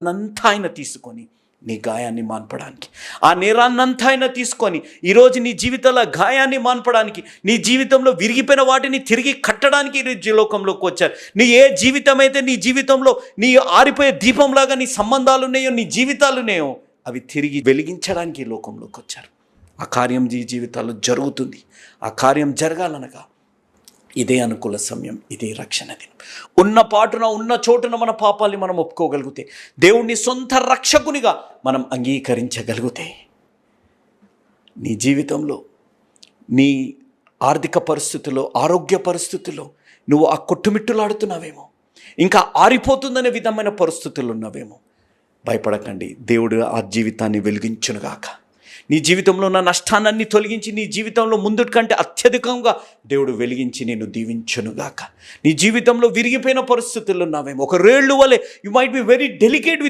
నంతా ఆయన తీసుకొని నీ గాయాన్ని మాన్పడానికి, ఆ నేరాన్నంతా ఆయన తీసుకొని ఈరోజు నీ జీవితంలో గాయాన్ని మాన్పడానికి, నీ జీవితంలో విరిగిపోయిన వాటిని తిరిగి కట్టడానికి ఈ లోకంలోకి వచ్చారు. నీ ఏ జీవితం అయితే నీ జీవితంలో నీ ఆరిపోయే దీపంలాగా నీ సంబంధాలు ఉన్నాయో, నీ జీవితాలు ఉన్నాయో, అవి తిరిగి వెలిగించడానికి ఈ లోకంలోకి వచ్చారు. ఆ కార్యం ఈ జీవితాల్లో జరుగుతుంది. ఆ కార్యం జరగాలనగా ఇదే అనుకూల సమయం, ఇదే రక్షణ దినం. ఉన్న పాటున ఉన్న చోటున మన పాపాల్ని మనం ఒప్పుకోగలిగితే, దేవుణ్ణి సొంత రక్షకునిగా మనం అంగీకరించగలిగితే, నీ జీవితంలో నీ ఆర్థిక పరిస్థితుల్లో, ఆరోగ్య పరిస్థితుల్లో నువ్వు ఆ కొట్టుమిట్టులాడుతున్నావేమో, ఇంకా ఆరిపోతుందనే విధమైన పరిస్థితులు ఉన్నావేమో, భయపడకండి. దేవుడు ఆ జీవితాన్ని వెలిగించునుగాక. నీ జీవితంలో ఉన్న నష్టాన్ని తొలగించి నీ జీవితంలో ముందుటి కంటే అత్యధికంగా దేవుడు వెలిగించి నేను దీవించునుగాక. నీ జీవితంలో విరిగిపోయిన పరిస్థితుల్లో ఉన్నావేమో, ఒక రేళ్ళు వలె you might be very delicate with